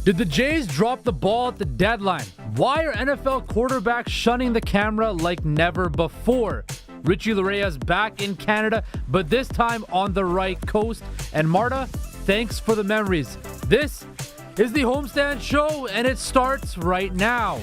Did the Jays drop the ball at the deadline? Why are NFL quarterbacks shunning the camera like never before? Richie Laryea is back in Canada, but this time on the right coast. And Marta, thanks for the memories. This is the Homestand Show, and it starts right now.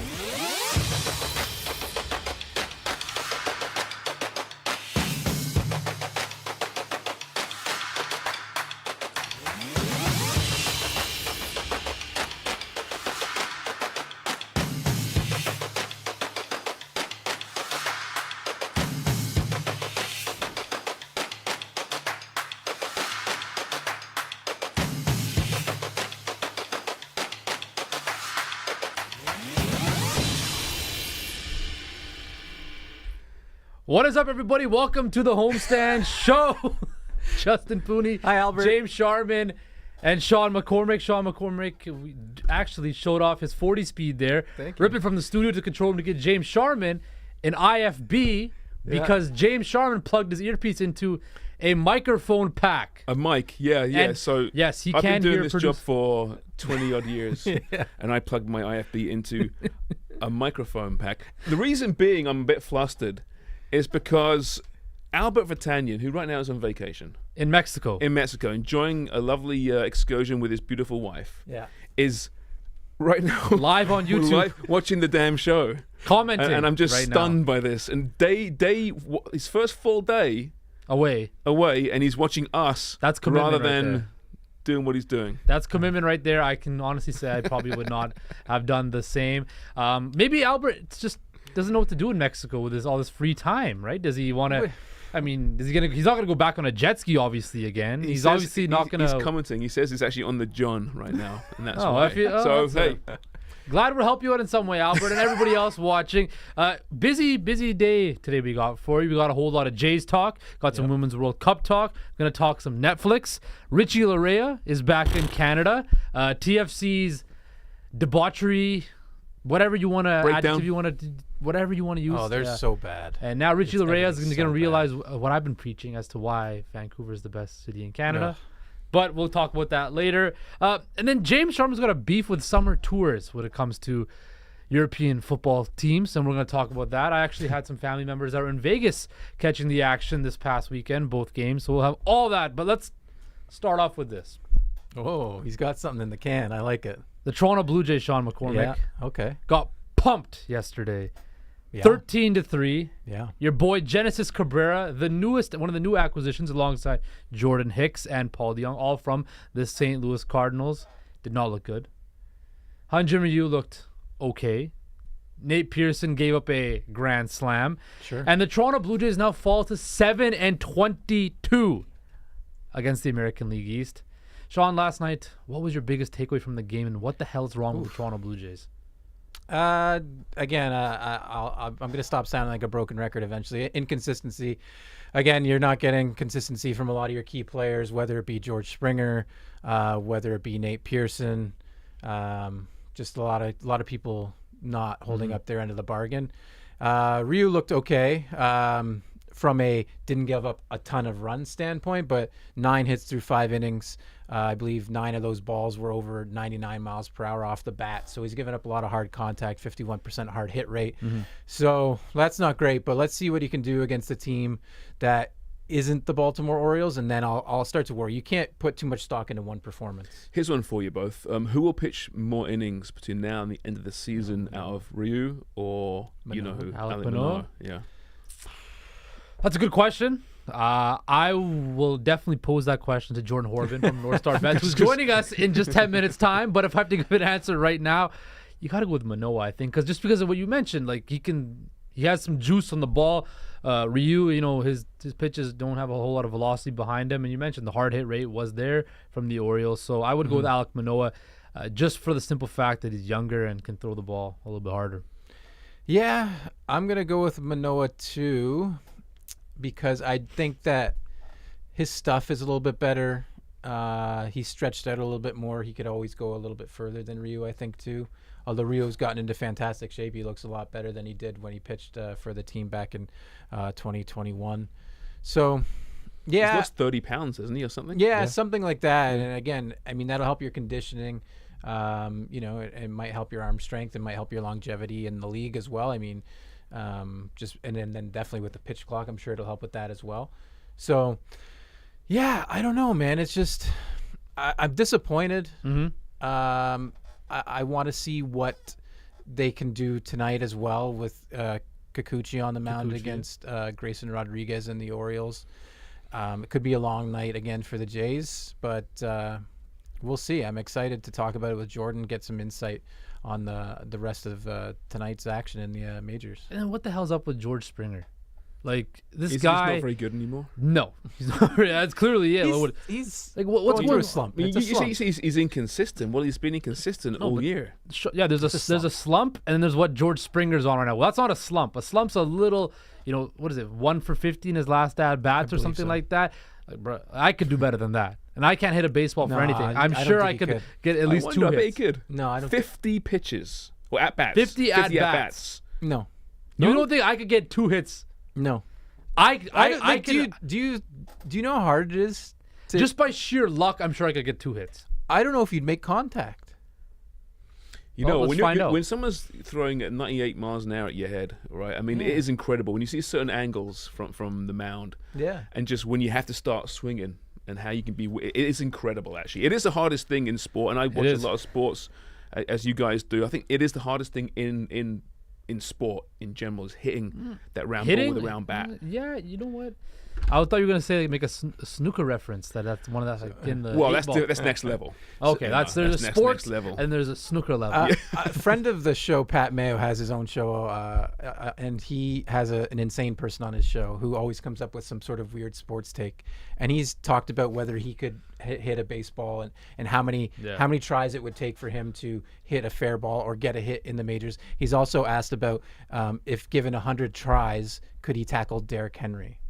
What is up, everybody? Welcome to the Homestand Show. Justin Pooney, hi Albert, James Sharman, and Sean McCormick. Sean McCormick actually showed off his 40 speed there. Thank you. Ripping from the studio to control room to get James Sharman an IFB because James Sharman plugged his earpiece into a microphone pack. A mic, yeah. And so yes, he I've can been doing hear this job for 20 odd years, and I plugged my IFB into a microphone pack. The reason being, I'm a bit flustered, is because Albert Vitanian, who right now is on vacation in Mexico, enjoying a lovely excursion with his beautiful wife, is right now live on YouTube, watching the damn show, commenting, and I'm just right stunned now by this. And his first full day away, and he's watching us. That's commitment rather than right there. Doing what he's doing. That's commitment right there. I can honestly say I probably would not have done the same. Maybe Albert just doesn't know what to do in Mexico with all this free time, right? Does he want to? I mean, he's not gonna go back on a jet ski, obviously, again. He's obviously not gonna. He's commenting. He says he's actually on the John right now, and that's why. Hey, glad we'll help you out in some way, Albert, and everybody else watching. Busy day today we got for you. We got a whole lot of Jays talk. Got some Women's World Cup talk. Gonna talk some Netflix. Richie Laryea is back in Canada. TFC's debauchery, whatever you want to adjective you want to. Whatever you want to use. Oh, they're so bad. And now Richie Laryea is going to realize what I've been preaching as to why Vancouver is the best city in Canada. But we'll talk about that later. And then James Sharman's got a beef with summer tours when it comes to European football teams, and we're going to talk about that. I actually had some family members that were in Vegas catching the action this past weekend, both games. So we'll have all that. But let's start off with this. Oh, he's got something in the can. I like it. The Toronto Blue Jays, Sean McCormick, got pumped yesterday. 13-3. Yeah. Your boy Genesis Cabrera, one of the new acquisitions alongside Jordan Hicks and Paul DeYoung, all from the St. Louis Cardinals, did not look good. Hyun-Jin Ryu looked okay. Nate Pearson gave up a grand slam. Sure. And the Toronto Blue Jays now fall to 7-22 against the American League East. Sean, last night, what was your biggest takeaway from the game, and what the hell is wrong with the Toronto Blue Jays? Again, I'm going to stop sounding like a broken record eventually. Inconsistency. Again, you're not getting consistency from a lot of your key players, whether it be George Springer, whether it be Nate Pearson. Just a lot of people not holding up their end of the bargain. Ryu looked okay from a didn't give up a ton of runs standpoint, but 9 hits through 5 innings. I believe 9 of those balls were over 99 miles per hour off the bat. So he's given up a lot of hard contact, 51% hard hit rate. So that's not great, but let's see what he can do against a team that isn't the Baltimore Orioles, and then I'll start to worry. You can't put too much stock into one performance. Here's one for you both. Who will pitch more innings between now and the end of the season out of Ryu or Manoah. you know who? Alek Manoah? Yeah. That's a good question. I will definitely pose that question to Jordan Horrobin from Northstar Bets, who's joining us in just 10 minutes' time. But if I have to give an answer right now, you got to go with Manoah, I think, because of what you mentioned. Like he has some juice on the ball. Ryu, his pitches don't have a whole lot of velocity behind him, and you mentioned the hard hit rate was there from the Orioles. So I would go with Alek Manoah, just for the simple fact that he's younger and can throw the ball a little bit harder. Yeah, I'm gonna go with Manoah too, because I think that his stuff is a little bit better. He's stretched out a little bit more. He could always go a little bit further than Ryu, I think, too. Although Rio's gotten into fantastic shape, he looks a lot better than he did when he pitched for the team back in 2021. So, yeah. He's lost 30 pounds, hasn't he, or something? Yeah, something like that. And again, I mean, that'll help your conditioning. It might help your arm strength. It might help your longevity in the league as well. I mean, and then definitely with the pitch clock, I'm sure it'll help with that as well. So, yeah, I don't know, man. It's just I'm disappointed. Mm-hmm. I want to see what they can do tonight as well with Kikuchi on the mound against Grayson Rodriguez and the Orioles. It could be a long night again for the Jays, but we'll see. I'm excited to talk about it with Jordan, get some insight on the rest of tonight's action in the majors. And then what the hell's up with George Springer? Like, this He's guy... not very good anymore. No. He's not, that's clearly it. He's like, what's going through a slump. I mean, It's a slump. you see he's inconsistent. Well, he's been inconsistent all year. Yeah, there's a slump, and then there's what George Springer's on right now. Well, that's not a slump. A slump's a little, what is it, 1 for 50 in his last at bats or something like that. Like, bro, I could do better than that. And I can't hit a baseball for anything. I'm sure I could get at least 2 I bet he hits. could. No, I don't. 50 pitches. Well, at bats. 50 at bats. No. You don't think I could get 2 hits? No. I could, do you know how hard it is? just by sheer luck, I'm sure I could get 2 hits. I don't know if you'd make contact. When someone's throwing at 98 miles an hour at your head, right? I mean, it is incredible when you see certain angles from the mound. Yeah. And just when you have to start swinging and how you can be, it is incredible. Actually, it is the hardest thing in sport, and I watch a lot of sports, as you guys do. I think it is the hardest thing in sport in general is hitting that round ball with a round bat. Yeah, you know what? I thought you were gonna say make a snooker reference. That's one of that like in the. Well, that's next level. Okay, there's a sports next level, and there's a snooker level. A friend of the show, Pat Mayo, has his own show, and he has an insane person on his show who always comes up with some sort of weird sports take. And he's talked about whether he could hit a baseball and how many tries it would take for him to hit a fair ball or get a hit in the majors. He's also asked about if given 100 tries, could he tackle Derrick Henry?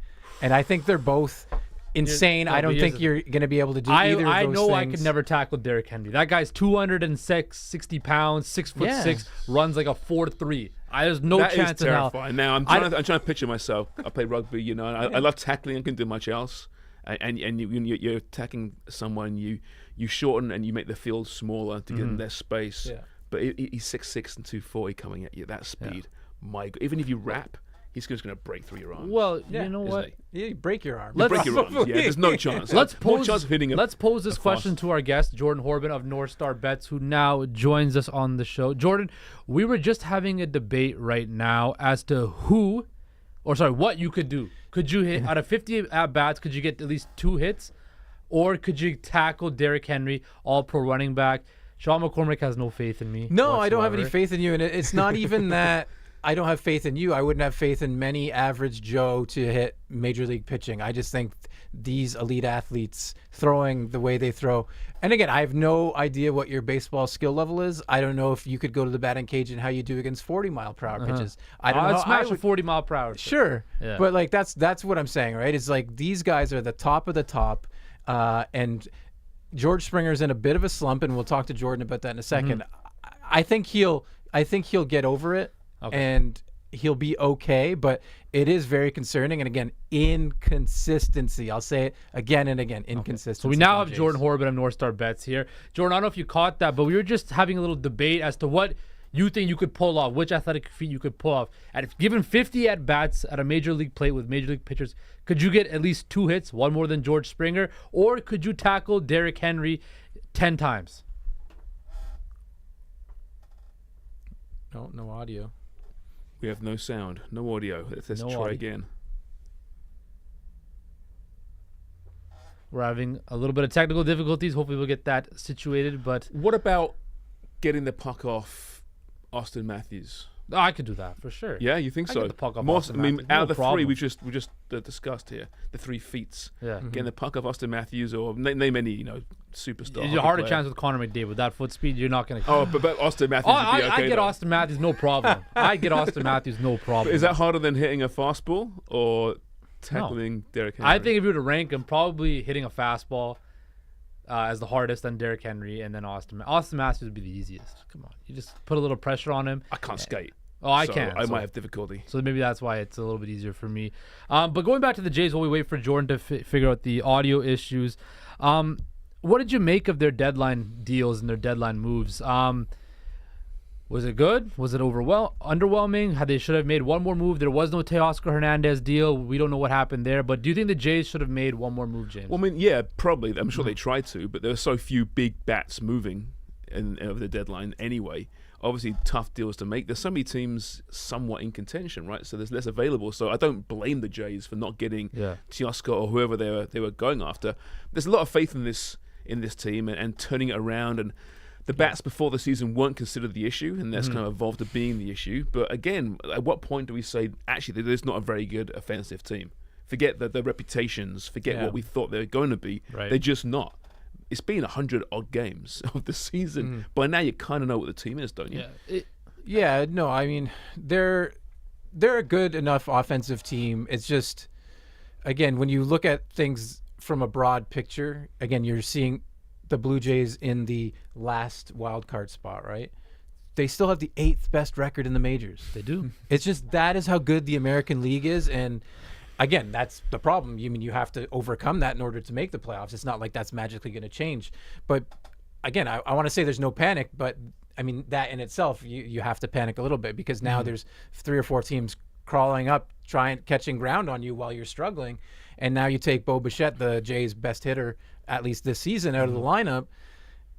And I think they're both insane. I don't think you're going to be able to do either of those I know things. I could never tackle Derrick Henry. That guy's 260 pounds, 6'6", runs like a 4.3. There's no chance in hell. That is terrifying. Now I'm trying to picture myself. I play rugby, and I love tackling. I can do much else. And you're attacking someone, you shorten and you make the field smaller to give them less space. Yeah. But he's 6'6" and 240 coming at you. That speed, my God. Even if you wrap, he's just going to break through your arms. Well, you know what? Yeah, you break your arm. Break your arms. Yeah, there's no chance. Let's pose this question to our guest, Jordan Horrobin of Northstar Bets, who now joins us on the show. Jordan, we were just having a debate right now as to what you could do. Could you hit out of 50 at-bats, could you get at least 2 hits? Or could you tackle Derrick Henry, all-pro running back? Sean McCormick has no faith in me. No, I don't have any faith in you. And it's not even that I don't have faith in you. I wouldn't have faith in many average Joe to hit major league pitching. I just think these elite athletes throwing the way they throw. And again, I have no idea what your baseball skill level is. I don't know if you could go to the batting cage and how you do against 40-mile-per-hour pitches. I don't know. I'd smash a 40-mile-per-hour. Sure. Yeah. But like that's what I'm saying, right? It's like these guys are the top of the top, and George Springer's in a bit of a slump, and we'll talk to Jordan about that in a second. I think he'll get over it. Okay. And he'll be okay, but it is very concerning. And again, inconsistency. I'll say it again and again. Inconsistency. So we now have Jordan Horrobin of Northstar Bets here. Jordan, I don't know if you caught that, but we were just having a little debate as to what you think you could pull off, which athletic feat you could pull off. And if given 50 at bats at a major league plate with major league pitchers, could you get at least 2 hits, one more than George Springer, or could you tackle Derrick Henry 10 times? No audio. We have no sound, no audio. Let's try again. We're having a little bit of technical difficulties. Hopefully we'll get that situated. But what about getting the puck off Austin Matthews? Oh, I could do that for sure. Yeah, you think so? Get the puck off Austin Matthews. Out of the 3 we just discussed here, the 3 feats. Yeah, getting the puck off Austin Matthews or name any superstar. It's a harder chance with Connor McDavid with that foot speed. You're not going to. Oh, but Austin Matthews would be okay. I get Austin Matthews, no problem. I get Austin Matthews, no problem. But is that harder than hitting a fastball or tackling Derrick Henry? I think if you were to rank him, probably hitting a fastball as the hardest, then Derrick Henry, and then Austin Matthews would be the easiest. Come on, you just put a little pressure on him. I can't skate. Oh, I can. I might have difficulty. So maybe that's why it's a little bit easier for me. But going back to the Jays while we wait for Jordan to figure out the audio issues, what did you make of their deadline deals and their deadline moves? Was it good? Was it underwhelming? They should have made one more move. There was no Teoscar Hernandez deal. We don't know what happened there. But do you think the Jays should have made one more move, James? Well, I mean, yeah, probably. I'm sure they tried to, but there were so few big bats moving over the deadline anyway. Obviously, tough deals to make. There's so many teams somewhat in contention, right? So there's less available. So I don't blame the Jays for not getting Teoscar or whoever they were going after. There's a lot of faith in this team and turning it around. And the bats before the season weren't considered the issue, and that's kind of evolved to being the issue. But again, at what point do we say, actually, they're not a very good offensive team? Forget the reputations, forget what we thought they were going to be. Right. They're just not. It's been 100 odd games of the season. By now, you kind of know what the team is, don't you? No, I mean, they're a good enough offensive team. It's just, again, when you look at things from a broad picture, again, you're seeing the Blue Jays in the last wild card spot, right? They still have the 8th best record in the majors. They do. It's just that is how good the American League is, and again, that's the problem. You have to overcome that in order to make the playoffs. It's not like that's magically going to change. But again, I want to say there's no panic, but I mean that in itself, you have to panic a little bit because now there's 3 or 4 teams crawling up, catching ground on you while you're struggling, and now you take Bo Bichette, the Jays' best hitter at least this season, out of the lineup.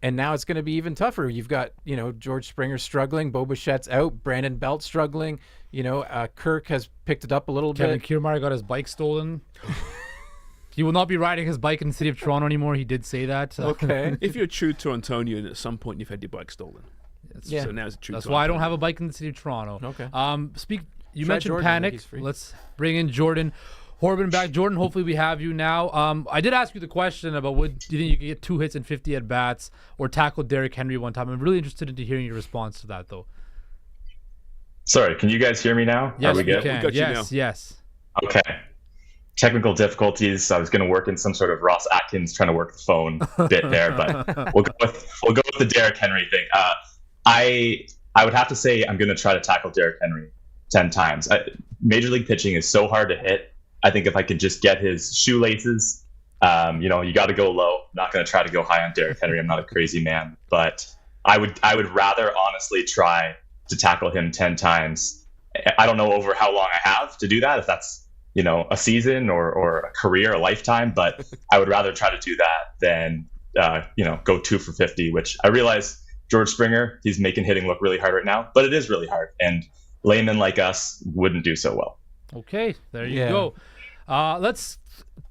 And now it's going to be even tougher. You've got, George Springer struggling, Bo Bichette's out, Brandon Belt struggling. Kirk has picked it up a little Kevin bit. Kiermaier got his bike stolen. He will not be riding his bike in the city of Toronto anymore. He did say that. Okay. If you're a true Torontonian, at some point you've had your bike stolen. So now it's a true. That's why I don't have a bike in the city of Toronto. Okay. You Try mentioned Jordan, panic. Let's bring in Jordan Horrobin back. Jordan, hopefully we have you now. I did ask you the question about do you think you could get 2 hits and 50 at bats or tackle Derrick Henry one time? I'm really interested in hearing your response to that, though. Sorry, can you guys hear me now? Yes, we good? can. Got you now. Yes. Okay. Technical difficulties. I was going to work in some sort of Ross Atkins trying to work the phone bit there, but we'll go with the Derrick Henry thing. I would have to say I'm going to try to tackle Derrick Henry 10 times. Major League pitching is so hard to hit. I think if I could just get his shoelaces, you got to go low. I'm not going to try to go high on Derrick Henry. I'm not a crazy man, but I would rather honestly try to tackle him 10 times. I don't know over how long I have to do that, if that's a season or a career, a lifetime, but I would rather try to do that than go 2 for 50, which I realize George Springer, he's making hitting look really hard right now, but it is really hard, and laymen like us wouldn't do so well. Okay, there you go. Let's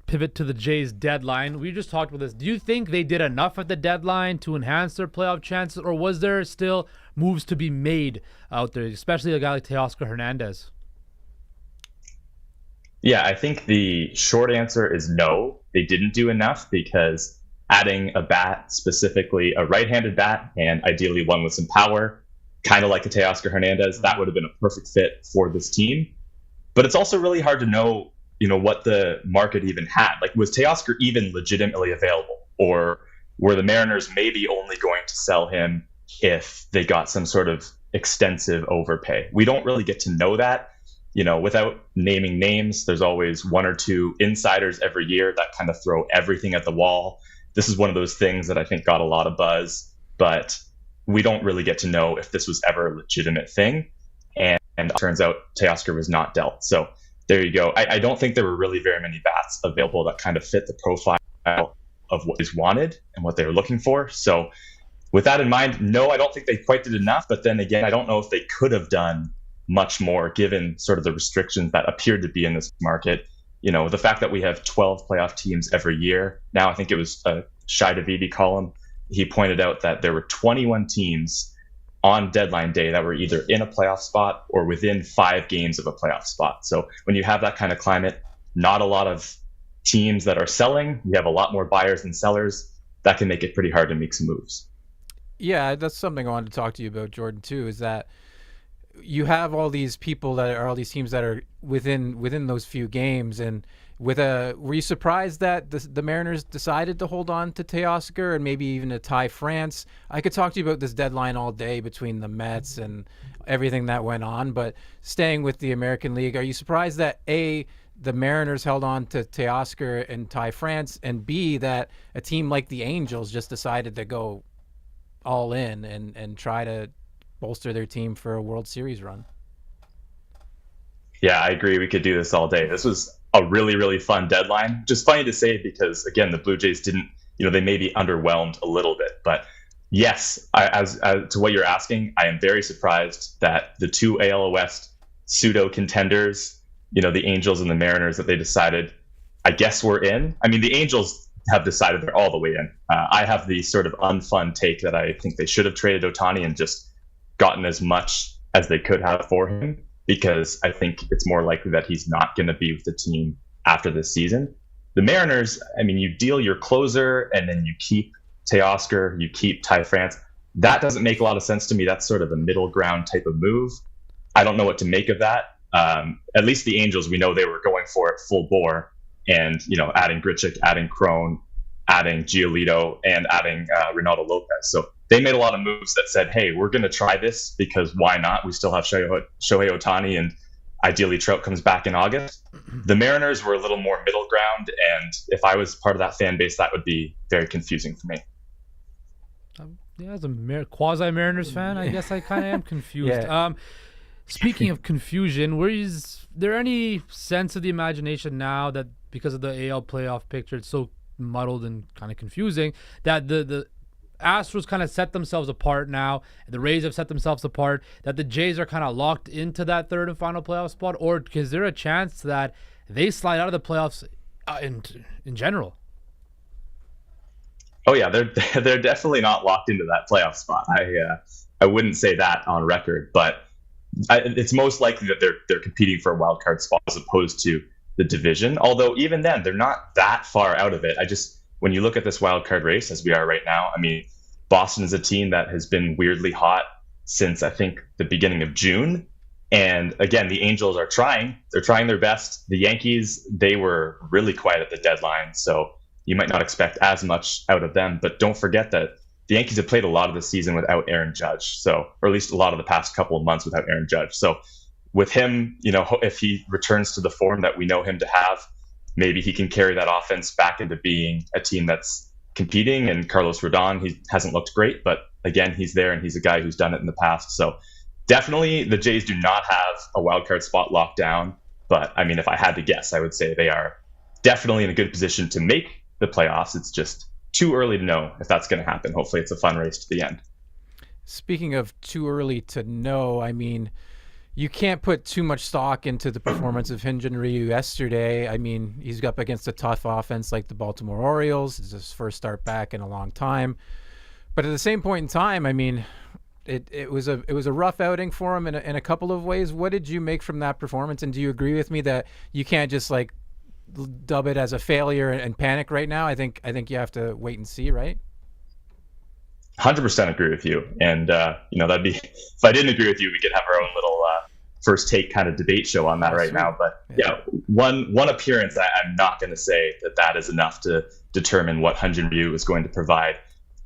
pivot to the Jays deadline. We just talked about this. Do you think they did enough at the deadline to enhance their playoff chances, or was there still moves to be made out there, especially a guy like Teoscar Hernandez? Yeah, I think the short answer is no. They didn't do enough because adding a bat, specifically a right-handed bat, and ideally one with some power, kind of like a Teoscar Hernandez, that would have been a perfect fit for this team. But it's also really hard to know, what the market even had. Like, was Teoscar even legitimately available? Or were the Mariners maybe only going to sell him if they got some sort of extensive overpay? We don't really get to know that. Without naming names, there's always 1 or 2 insiders every year that kind of throw everything at the wall. This is one of those things that I think got a lot of buzz, but we don't really get to know if this was ever a legitimate thing. And it turns out Teoscar was not dealt. So there you go. I don't think there were really very many bats available that kind of fit the profile of what is wanted and what they were looking for. So with that in mind, no, I don't think they quite did enough. But then again, I don't know if they could have done much more given sort of the restrictions that appeared to be in this market. The fact that we have 12 playoff teams every year. Now, I think it was Shai Davidi column. He pointed out that there were 21 teams on deadline day that were either in a playoff spot or within 5 games of a playoff spot. So when you have that kind of climate, not a lot of teams that are selling, you have a lot more buyers than sellers. That can make it pretty hard to make some moves. Yeah, that's something I wanted to talk to you about, Jordan, too, is that you have all these people all these teams that are within those few games, and were you surprised that the Mariners decided to hold on to Teoscar and maybe even to Ty France? I could talk to you about this deadline all day between the Mets and everything that went on, but staying with the American League, are you surprised that the Mariners held on to Teoscar and Ty France, and B, that a team like the Angels just decided to go all in and try to bolster their team for a World Series run? Yeah, I agree. We could do this all day. This was a really, really fun deadline. Just funny to say because, again, the Blue Jays didn't, they maybe underwhelmed a little bit. But yes, as to what you're asking, I am very surprised that the two AL West pseudo contenders, the Angels and the Mariners, that they decided, I guess we're in. I mean, the Angels have decided they're all the way in. I have the sort of unfun take that I think they should have traded Ohtani and just gotten as much as they could have for him, because I think it's more likely that he's not going to be with the team after this season. The Mariners, I mean, you deal your closer and then you keep Teoscar, you keep Ty France. That doesn't make a lot of sense to me. That's sort of a middle ground type of move. I don't know what to make of that. At least the Angels, we know they were going for it full bore, and adding Grichuk, adding Crone, adding Giolito, and adding Reynaldo Lopez. So they made a lot of moves that said, hey, we're going to try this because why not? We still have Shohei Ohtani, and ideally Trout comes back in August. The Mariners were a little more middle ground, and if I was part of that fan base, that would be very confusing for me. Yeah, as a quasi-Mariners fan, I guess I kind of am confused. Yeah. Speaking of confusion, is there any sense of the imagination now that because of the AL playoff picture, it's so muddled and kind of confusing, that the Astros kind of set themselves apart now, the Rays have set themselves apart, that the Jays are kind of locked into that third and final playoff spot? Or is there a chance that they slide out of the playoffs in general? Oh yeah, they're definitely not locked into that playoff spot. I wouldn't say that on record, but it's most likely that they're competing for a wild card spot as opposed to the division. Although even then, they're not that far out of it. When you look at this wild card race as we are right now, I mean, Boston is a team that has been weirdly hot since I think the beginning of June. And again, the Angels are trying. They're trying their best. The Yankees, they were really quiet at the deadline, so you might not expect as much out of them. But don't forget that the Yankees have played a lot of the season without Aaron Judge, or at least a lot of the past couple of months without Aaron Judge. So with him, if he returns to the form that we know him to have, maybe he can carry that offense back into being a team that's competing. And Carlos Rodon, he hasn't looked great, but again, he's there and he's a guy who's done it in the past. So definitely the Jays do not have a wildcard spot locked down. But I mean, if I had to guess, I would say they are definitely in a good position to make the playoffs. It's just too early to know if that's going to happen. Hopefully it's a fun race to the end. Speaking of too early to know, I mean, you can't put too much stock into the performance of Hyun-Jin Ryu yesterday. I mean, he's up against a tough offense like the Baltimore Orioles. It's his first start back in a long time. But at the same point in time, I mean, it was a rough outing for him in a couple of ways. What did you make from that performance? And do you agree with me that you can't just dub it as a failure and panic right now? I think you have to wait and see, right? 100% agree with you. And, that'd be, if I didn't agree with you, we could have our own little first take kind of debate show on that right now. But yeah, one appearance, I'm not going to say that is enough to determine what Hyun-Jin Ryu is going to provide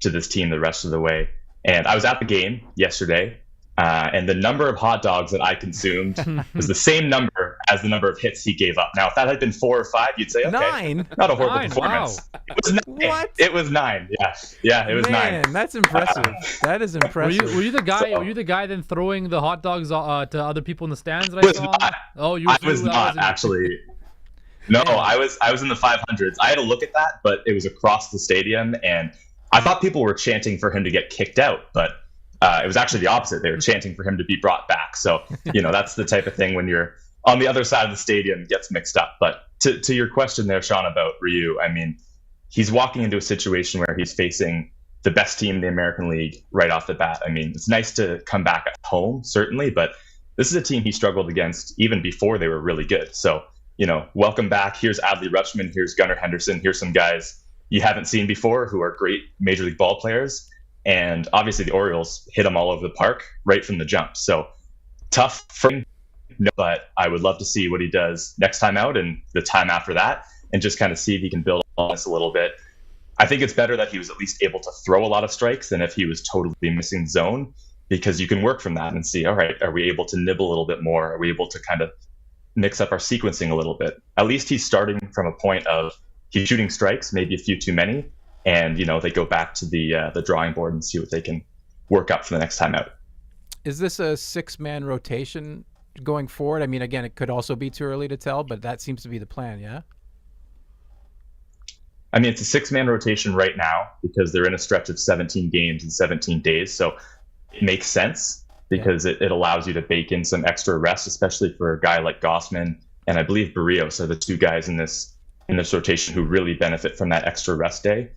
to this team the rest of the way. And I was at the game yesterday, and the number of hot dogs that I consumed was the same number as the number of hits he gave up. Now, if that had been 4 or 5, you'd say, okay, 9. Not a horrible performance. Wow. It was 9. What? It was 9. Yeah, it was 9. Man, that's impressive. That is impressive. Were you the guy? So- were you the guy then throwing the hot dogs to other people in the stands that I was saw? not. Oh, you. I was not actually. No, I was in the 500s. I had a look at that, but it was across the stadium, and I thought people were chanting for him to get kicked out, but it was actually the opposite. They were chanting for him to be brought back. So, that's the type of thing when you're on the other side of the stadium, gets mixed up. But to your question there, Sean, about Ryu, I mean, he's walking into a situation where he's facing the best team in the American League right off the bat. I mean, it's nice to come back at home, certainly, but this is a team he struggled against even before they were really good. So, welcome back. Here's Adley Rutschman. Here's Gunnar Henderson. Here's some guys you haven't seen before who are great Major League ball players. And obviously the Orioles hit him all over the park right from the jump. So tough for him, but I would love to see what he does next time out and the time after that, and just kind of see if he can build on this a little bit. I think it's better that he was at least able to throw a lot of strikes than if he was totally missing zone, because you can work from that and see, all right, are we able to nibble a little bit more? Are we able to kind of mix up our sequencing a little bit. At least he's starting from a point of he's shooting strikes, maybe a few too many, and they go back to the drawing board and see what they can work up for the next time out. Is this a 6-man rotation going forward? I mean, again, it could also be too early to tell, but that seems to be the plan, yeah? I mean, it's a 6-man rotation right now because they're in a stretch of 17 games in 17 days. So it makes sense because it allows you to bake in some extra rest, especially for a guy like Gossman and I believe Barrios are the two guys in this rotation who really benefit from that extra rest day.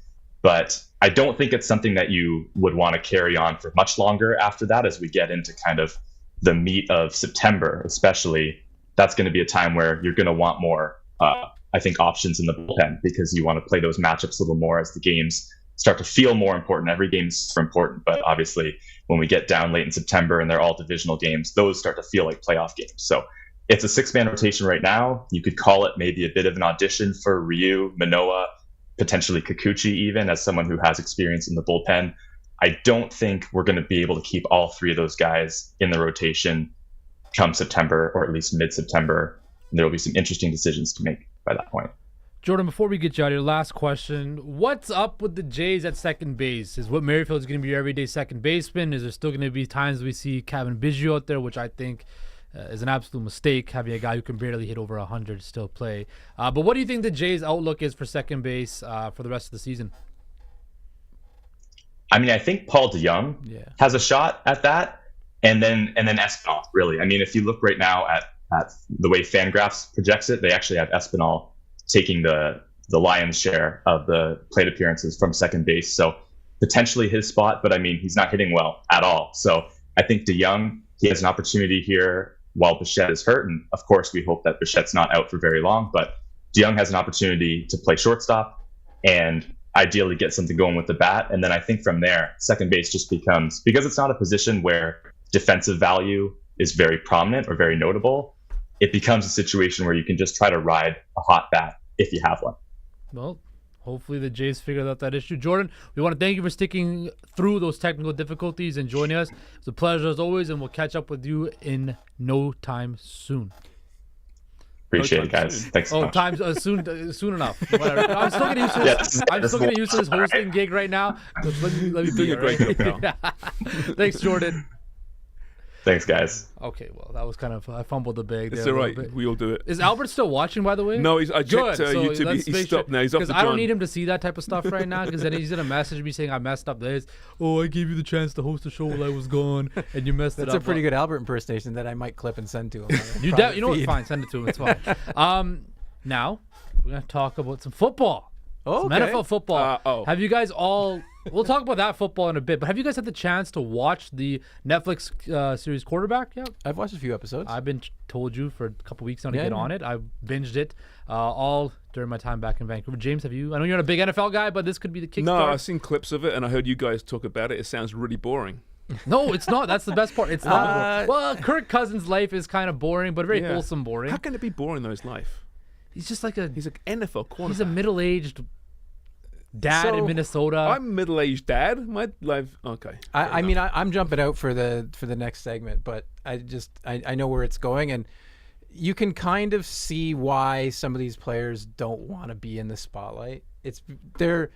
But I don't think it's something that you would want to carry on for much longer after that as we get into kind of the meat of September, especially. That's going to be a time where you're going to want more, I think, options in the bullpen because you want to play those matchups a little more as the games start to feel more important. Every game's super important, but obviously when we get down late in September and they're all divisional games, those start to feel like playoff games. So it's a 6-man rotation right now. You could call it maybe a bit of an audition for Ryu, Manoah, potentially Kikuchi even, as someone who has experience in the bullpen. I don't think we're going to be able to keep all three of those guys in the rotation come September, or at least mid-September. And there will be some interesting decisions to make by that point. Jordan, before we get you out of here, last question. What's up with the Jays at second base? Is Whit Merrifield going to be your everyday second baseman? Is there still going to be times we see Kevin Biggio out there, which I think is an absolute mistake, having a guy who can barely hit over 100 still play? But what do you think the Jays' outlook is for second base for the rest of the season? I mean, I think Paul DeYoung has a shot at that, and then Espinal, really. I mean, if you look right now at the way Fangraphs projects it, they actually have Espinal taking the lion's share of the plate appearances from second base. So potentially his spot, but I mean, he's not hitting well at all. So I think DeYoung, he has an opportunity here while Bichette is hurt. And of course, we hope that Bichette's not out for very long, but DeYoung has an opportunity to play shortstop and ideally get something going with the bat. And then I think from there, second base just becomes, because it's not a position where defensive value is very prominent or very notable, it becomes a situation where you can just try to ride a hot bat if you have one. Well, hopefully the Jays figured out that issue. Jordan, we want to thank you for sticking through those technical difficulties and joining us. It's a pleasure as always, and we'll catch up with you in no time soon. Appreciate it, guys. Thanks so much. Soon enough. Whatever. I'm still getting used to this. I'm still getting used to this hosting gig right now. Let me do it. Great job, pal. Thanks, Jordan. Thanks, guys. Okay, well, that was kind of, I fumbled the bag there. It's all right. We all do it. Is Albert still watching, by the way? No, I checked YouTube. He's stopped now. He's off the Because I don't need him to see that type of stuff right now, because then he's going to message me saying I messed up this. Oh, I gave you the chance to host a show while I was gone, and you messed it up. That's a pretty good Albert impersonation that I might clip and send to him. You know what? Fine, send it to him. It's fine. Now, we're going to talk about some football. Oh, okay. NFL football. Have you guys all... We'll talk about that football in a bit, but have you guys had the chance to watch the Netflix series Quarterback yet? I've watched a few episodes. I've been told you for a couple weeks now to get on it. I binged it all during my time back in Vancouver. James, have you? I know you're not a big NFL guy, but this could be the kickstart. No, I've seen clips of it, and I heard you guys talk about it. It sounds really boring. No, it's not. That's the best part. It's not. Well, Kirk Cousins' life is kind of boring, but very wholesome boring. How can it be boring, though, his life? He's just like He's an NFL quarterback. He's a middle-aged dad in Minnesota. I'm middle-aged dad. My life. Okay. I mean, I'm jumping out for the next segment, but I know where it's going, and you can kind of see why some of these players don't want to be in the spotlight. They're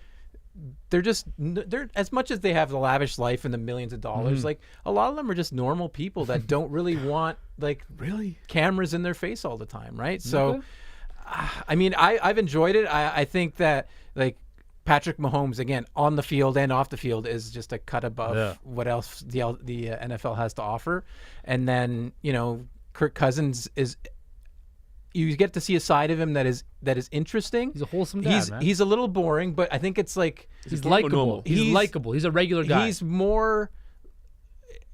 as much as they have the lavish life and the millions of dollars, like a lot of them are just normal people that don't really want cameras in their face all the time, right? So, I mean, I've enjoyed it. I think that Patrick Mahomes, again, on the field and off the field, is just a cut above what else the NFL has to offer. And then, Kirk Cousins you get to see a side of him that is interesting. He's a wholesome dad, man. He's a little boring, but I think it's he's likable. He's likable. He's a regular guy. He's more...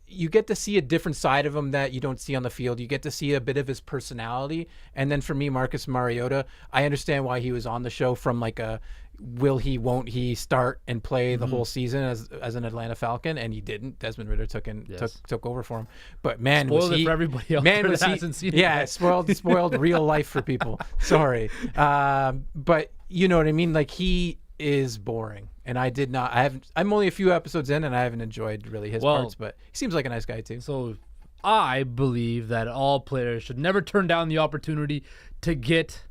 You get to see a different side of him that you don't see on the field. You get to see a bit of his personality. And then for me, Marcus Mariota, I understand why he was on the show from a will he, won't he start and play the whole season as an Atlanta Falcon, and he didn't. Desmond Ridder took over for him. But man, spoiled it for everybody else that hasn't seen it. Yeah, spoiled real life for people. Sorry. But you know what I mean? He is boring. And I'm only a few episodes in, and I haven't enjoyed really his parts, but he seems like a nice guy too. So I believe that all players should never turn down the opportunity to get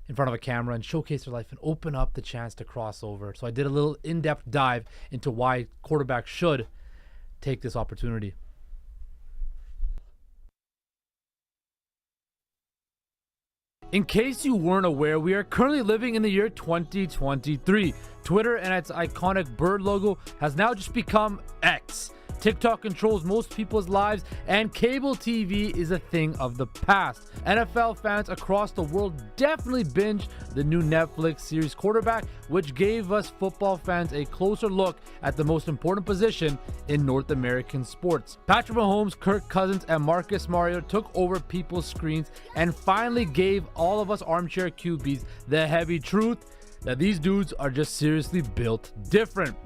in front of a camera and showcase their life and open up the chance to cross over. So I did a little in-depth dive into why quarterbacks should take this opportunity. In case you weren't aware, we are currently living in the year 2023. Twitter and its iconic bird logo has now just become X. TikTok controls most people's lives, and cable TV is a thing of the past. NFL fans across the world definitely binged the new Netflix series Quarterback, which gave us football fans a closer look at the most important position in North American sports. Patrick Mahomes, Kirk Cousins, and Marcus Mariota took over people's screens and finally gave all of us armchair QBs the heavy truth that these dudes are just seriously built different.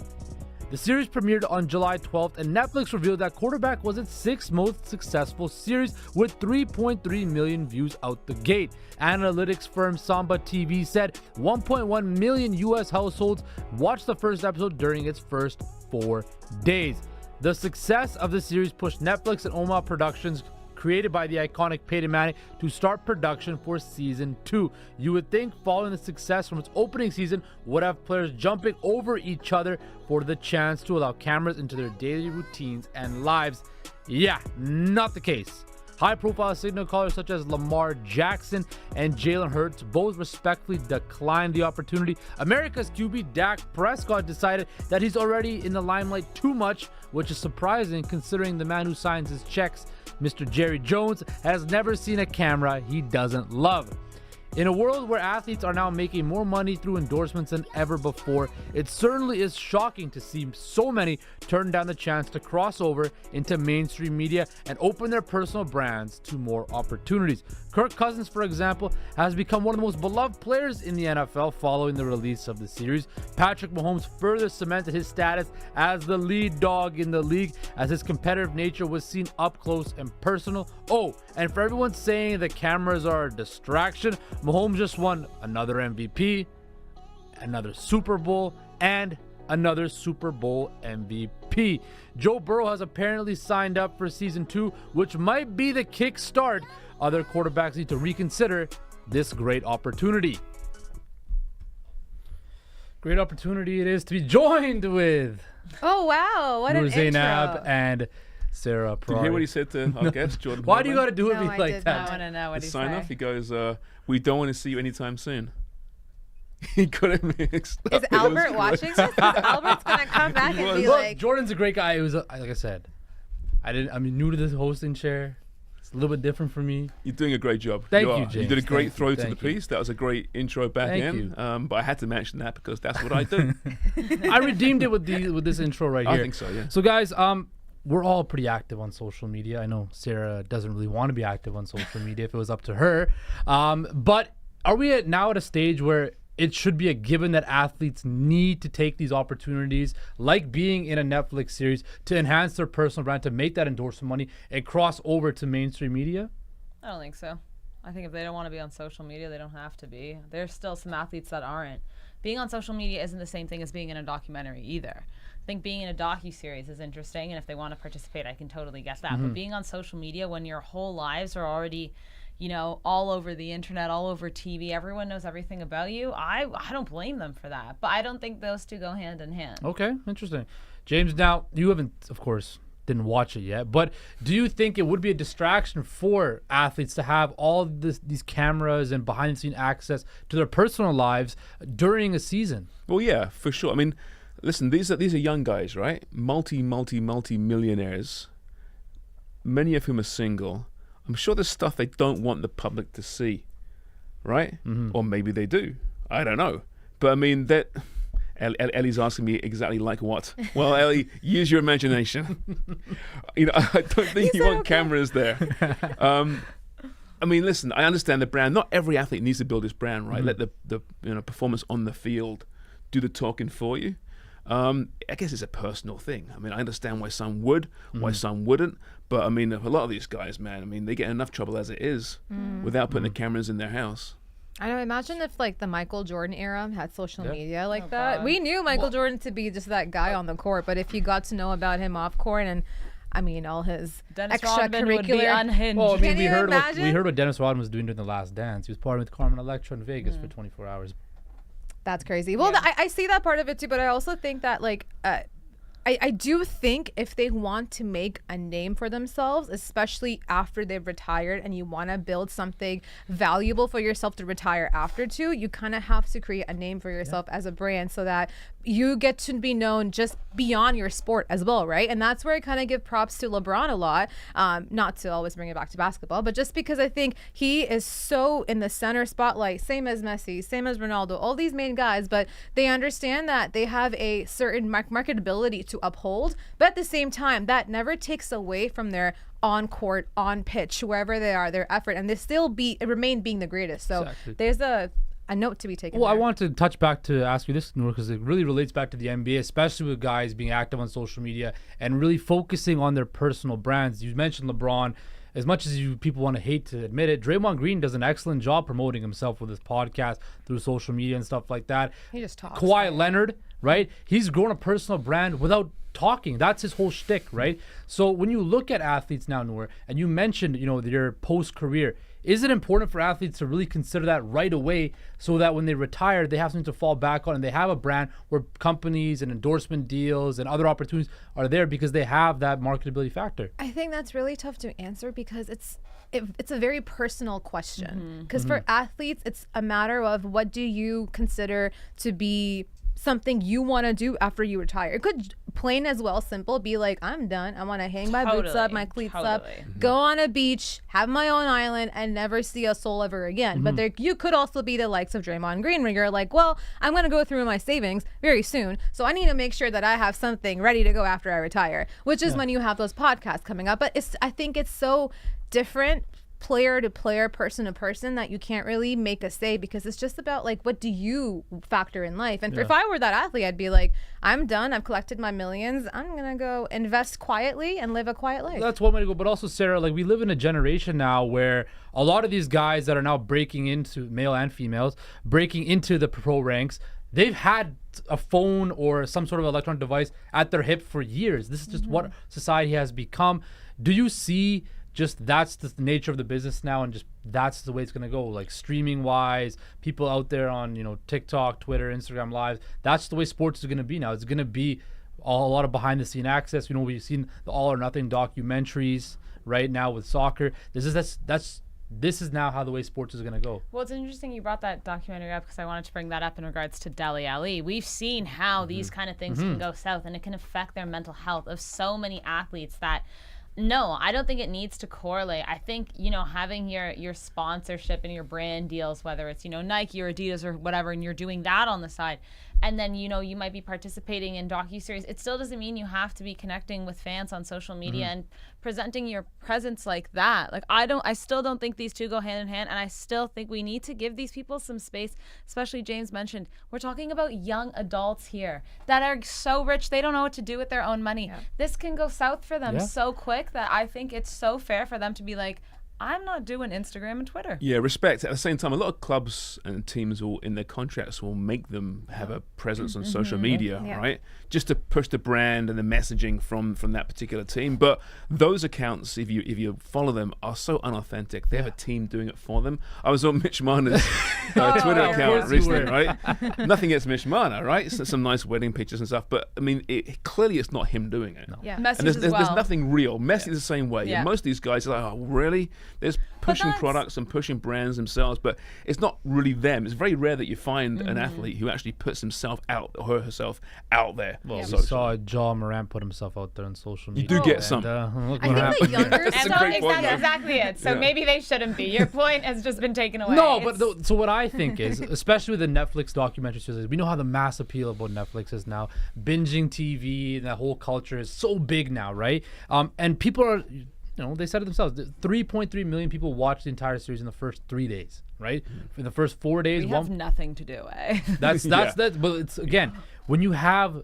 The series premiered on July 12th, and Netflix revealed that Quarterback was its 6th most successful series with 3.3 million views out the gate. Analytics firm Samba TV said 1.1 million US households watched the first episode during its first 4 days. The success of the series pushed Netflix and Omaha Productions, created by the iconic Peyton Manning, to start production for season 2. You would think following the success from its opening season would have players jumping over each other for the chance to allow cameras into their daily routines and lives. Yeah, not the case. High-profile signal callers such as Lamar Jackson and Jalen Hurts both respectfully declined the opportunity. America's QB Dak Prescott decided that he's already in the limelight too much, which is surprising considering the man who signs his checks, Mr. Jerry Jones, has never seen a camera he doesn't love. In a world where athletes are now making more money through endorsements than ever before, it certainly is shocking to see so many turn down the chance to cross over into mainstream media and open their personal brands to more opportunities. Kirk Cousins, for example, has become one of the most beloved players in the NFL following the release of the series. Patrick Mahomes further cemented his status as the lead dog in the league as his competitive nature was seen up close and personal. Oh, and for everyone saying the cameras are a distraction, Mahomes just won another MVP, another Super Bowl, and another Super Bowl MVP. Joe Burrow has apparently signed up for season 2, which might be the kickstart other quarterbacks need to reconsider this great opportunity. Great opportunity it is to be joined with Oh wow, what an Zainab intro. and Sarah Did you Prari. hear what he said to our guest, Jordan? Why do you got to do it No, I like did that? not want to know what The he sign said. off? He goes, we don't want to see you anytime soon. He got it mixed up. Is Albert watching this? 'Cause Albert's gonna come back and be Look, like, Jordan's a great guy. It was like I said, I'm new to this hosting chair. It's a little bit different for me. You're doing a great job. Thank you, You James. did a great Thank throw you. to the Thank you. piece. That was a great intro back Thank in. you. But I had to mention that because that's what I do. I redeemed it with this intro right here. I think so, yeah. So guys, we're all pretty active on social media. I know Sarah doesn't really want to be active on social media if it was up to her. But are we now at a stage where it should be a given that athletes need to take these opportunities, like being in a Netflix series, to enhance their personal brand, to make that endorsement money and cross over to mainstream media? I don't think so. I think if they don't want to be on social media, they don't have to be. There's still some athletes that aren't. Being on social media isn't the same thing as being in a documentary either. I think being in a docuseries is interesting, and if they want to participate, I can totally get that. But being on social media when your whole lives are already, all over the internet, all over TV, everyone knows everything about you, I don't blame them for that. But I don't think those two go hand in hand. Okay, interesting. James, now, you haven't, of course, didn't watch it yet, but do you think it would be a distraction for athletes to have all these cameras and behind-the-scenes access to their personal lives during a season? Well, yeah, for sure. I mean, listen, these are young guys, right? Multi millionaires, many of whom are single. I'm sure there's stuff they don't want the public to see, right? Or maybe they do. I don't know. But I mean, that Ellie's asking me exactly like what? Well, Ellie, use your imagination. I don't think you want cameras there. I mean, listen, I understand the brand. Not every athlete needs to build his brand, right? Let the performance on the field do the talking for you. I guess it's a personal thing. I mean, I understand why some would, why some wouldn't. But I mean, a lot of these guys, man, I mean, they get enough trouble as it is without putting the cameras in their house. I know. Imagine if like the Michael Jordan era had social media like Oh, that. God. We knew Michael Jordan to be just that guy on the court, but if you got to know about him off court, and I mean, all his Dennis Rodman would be extracurricular. unhinged. Well, I mean, Can we you heard imagine? what Dennis Rodman was doing during The Last Dance. He was partying with Carmen Electra in Vegas for 24 hours. That's crazy. Well, I see that part of it too, but I also think that like I do think if they want to make a name for themselves, especially after they've retired, and you want to build something valuable for yourself to retire after too, you kind of have to create a name for yourself as a brand so that you get to be known just beyond your sport as well, right? And that's where I kind of give props to LeBron a lot, not to always bring it back to basketball, but just because I think he is so in the center spotlight, same as Messi, same as Ronaldo, all these main guys, but they understand that they have a certain marketability to uphold, but at the same time, that never takes away from their on court, on pitch, wherever they are, their effort, and they still remain being the greatest. So Exactly. there's a note to be taken. Well, I there. want to touch back to ask you this, Noor, because it really relates back to the NBA, especially with guys being active on social media and really focusing on their personal brands. You mentioned LeBron. As much as people want to hate to admit it, Draymond Green does an excellent job promoting himself with his podcast through social media and stuff like that. He just talks. Kawhi Leonard, right? He's grown a personal brand without talking. That's his whole shtick, right? So when you look at athletes now, Noor, and you mentioned, their post-career, is it important for athletes to really consider that right away so that when they retire, they have something to fall back on and they have a brand where companies and endorsement deals and other opportunities are there because they have that marketability factor? I think that's really tough to answer because it's a very personal question. Because for athletes, it's a matter of what do you consider to be something you want to do after you retire. It could plain as well simple be like, I'm done. I want to hang my boots up, my cleats up, go on a beach, have my own island, and never see a soul ever again. But you could also be the likes of Draymond Green, where you're like, well, I'm going to go through my savings very soon, so I need to make sure that I have something ready to go after I retire, which is when you have those podcasts coming up. But I think it's so different player to player, person to person, that you can't really make a say because it's just about like, what do you factor in life? And if I were that athlete, I'd be like, I'm done. I've collected my millions. I'm going to go invest quietly and live a quiet life. That's one way to go. But also, Sarah, like we live in a generation now where a lot of these guys that are now breaking into, male and females, breaking into the pro ranks, they've had a phone or some sort of electronic device at their hip for years. This is just what society has become. Do you see just that's the nature of the business now, and just that's the way it's going to go, like streaming wise, people out there on TikTok, Twitter, Instagram live, that's the way sports is going to be now. It's going to be a lot of behind the scene access. We've seen the All or Nothing documentaries right now with soccer. This is now how the way sports is going to go. Well, it's interesting you brought that documentary up because I wanted to bring that up in regards to Dele Alli. We've seen how these kind of things can go south, and it can affect their mental health of so many athletes that no, I don't think it needs to correlate. I think, having your sponsorship and your brand deals, whether it's, Nike or Adidas or whatever, and you're doing that on the side, and then, you might be participating in docuseries, it still doesn't mean you have to be connecting with fans on social media and presenting your presence like that. Like, I still don't think these two go hand in hand, and I still think we need to give these people some space, especially James mentioned. We're talking about young adults here that are so rich, they don't know what to do with their own money. Yeah. This can go south for them so quick that I think it's so fair for them to be like, I'm not doing Instagram and Twitter. Yeah, respect. At the same time, a lot of clubs and teams will, in their contracts, will make them have a presence on social media, right? Just to push the brand and the messaging from that particular team. But those accounts, if you follow them, are so unauthentic. They have a team doing it for them. I was on Mitch Marner's Twitter account recently, right? Nothing against Mitch Marner, right? Some nice wedding pictures and stuff. But I mean, clearly it's not him doing it. No. Yeah, and there's nothing real. Messi's the same way. Yeah. And most of these guys are like, oh, really? There's pushing products and pushing brands themselves, but it's not really them. It's very rare that you find an athlete who actually puts himself out or herself out there. Well, we saw Ja Morant put himself out there on social media. You do get some. Look I what think happened. the younger That's a great point, though. exactly it. So maybe they shouldn't be. Your point has just been taken away. No, but so what I think is, especially with the Netflix documentary series, we know how the mass appeal of what Netflix is now. Binging TV and that whole culture is so big now, right? And people are, they said it themselves. 3.3 million people watched the entire series in the first 3 days, right? In the first 4 days, we have nothing to do, eh? That's. But it's again, when you have,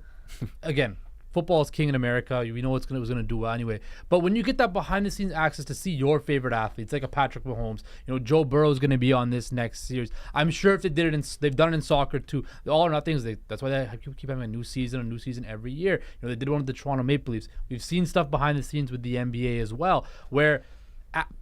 football is king in America. We know it was going to do well anyway. But when you get that behind-the-scenes access to see your favorite athletes, like a Patrick Mahomes, Joe Burrow is going to be on this next series. I'm sure if they've done it in soccer too. The All or Nothings. That's why they keep having a new season every year. They did one with the Toronto Maple Leafs. We've seen stuff behind the scenes with the NBA as well, where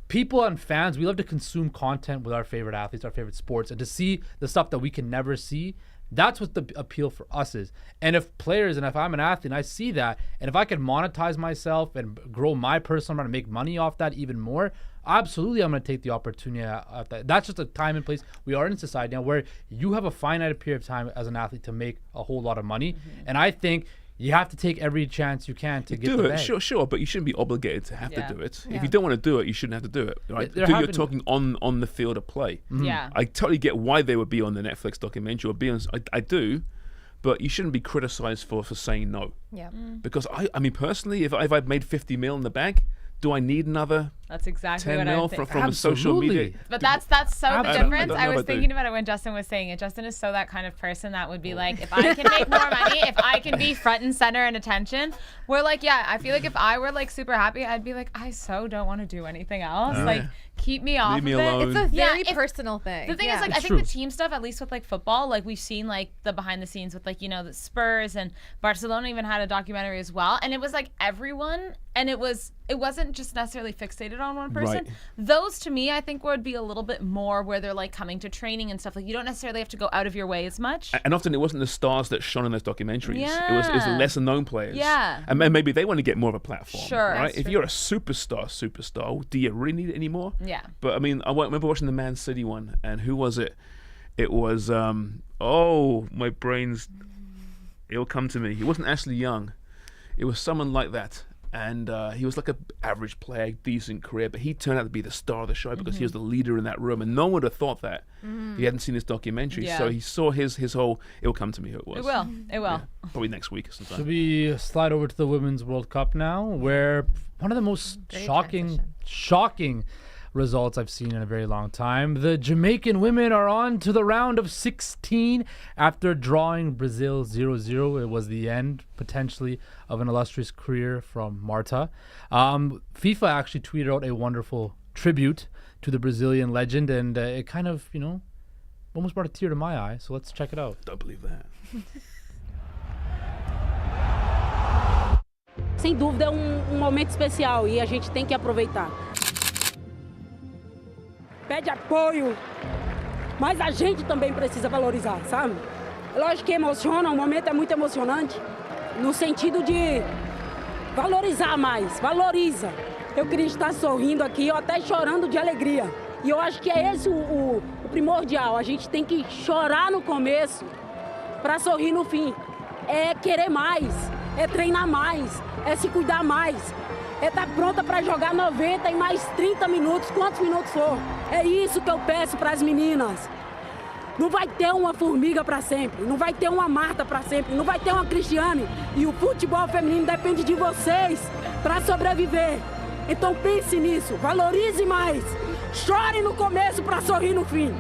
people and fans, we love to consume content with our favorite athletes, our favorite sports, and to see the stuff that we can never see. That's what the appeal for us is. And if I'm an athlete and I see that, and if I can monetize myself and grow my personal brand and make money off that even more, absolutely I'm going to take the opportunity at that. That's just a time and place we are in society now where you have a finite period of time as an athlete to make a whole lot of money. And I think you have to take every chance you can to get the bag. Sure, but you shouldn't be obligated to have to do it. If you don't want to do it, you shouldn't have to do it. Right? You're talking on the field of play. Yeah. I totally get why they would be on the Netflix documentary or be on. I do, but you shouldn't be criticized for saying no. Yeah. Because I mean personally, if I've made 50 mil in the bank, do I need another That's exactly 10 what mil I'm thinking. from social media? But that's so the Absolutely. difference. I was thinking about it when Justin was saying it. Justin is so that kind of person that would be like, if I can make more money, if I can be front and center and attention, we're like, yeah, I feel like if I were like super happy, I'd be like, I so don't want to do anything else. Like, keep me off Leave me of it. alone. It's a very personal thing. The thing is, like, I think the team stuff, at least with like football, like we've seen like the behind the scenes with like, the Spurs and Barcelona even had a documentary as well. And it was like everyone, and it wasn't just necessarily fixated on one person. Right. Those to me, I think would be a little bit more where they're like coming to training and stuff. Like you don't necessarily have to go out of your way as much. And often it wasn't the stars that shone in those documentaries. Yeah. It was the lesser known players. Yeah. And maybe they want to get more of a platform. Sure. Right? That's If true. you're a superstar, do you really need it anymore? Yeah. But I mean, I remember watching the Man City one, and who was it? It was my brain's. It'll come to me. He wasn't Ashley Young. It was someone like that. And he was like an average player, decent career, but he turned out to be the star of the show because he was the leader in that room, and no one would have thought that. He hadn't seen his documentary, Yeah. so he saw his whole. It'll come to me who it was. It will. It will. Yeah, probably next week or sometime. Should we slide over to the Women's World Cup now, where one of the most shocking results I've seen in a very long time. The Jamaican women are on to the round of 16 after drawing Brazil 0-0. It was the end, potentially, of an illustrious career from Marta. FIFA actually tweeted out a wonderful tribute to the Brazilian legend, and it kind of, almost brought a tear to my eye. So let's check it out. Don't believe that. Sem dúvida é momento especial e a gente tem que aproveitar. Pede apoio, mas a gente também precisa valorizar, sabe? Lógico que emociona, o momento é muito emocionante, no sentido de valorizar mais, valoriza. Eu queria estar sorrindo aqui, ou até chorando de alegria. E eu acho que é esse o primordial, a gente tem que chorar no começo para sorrir no fim. É querer mais, é treinar mais, é se cuidar mais. É estar pronta para jogar 90 e mais 30 minutos, quantos minutos for. É isso que eu peço para as meninas. Não vai ter uma formiga para sempre, não vai ter uma Marta para sempre, não vai ter uma Cristiane. E o futebol feminino depende de vocês para sobreviver. Então pense nisso, valorize mais. Chore no começo para sorrir no fim.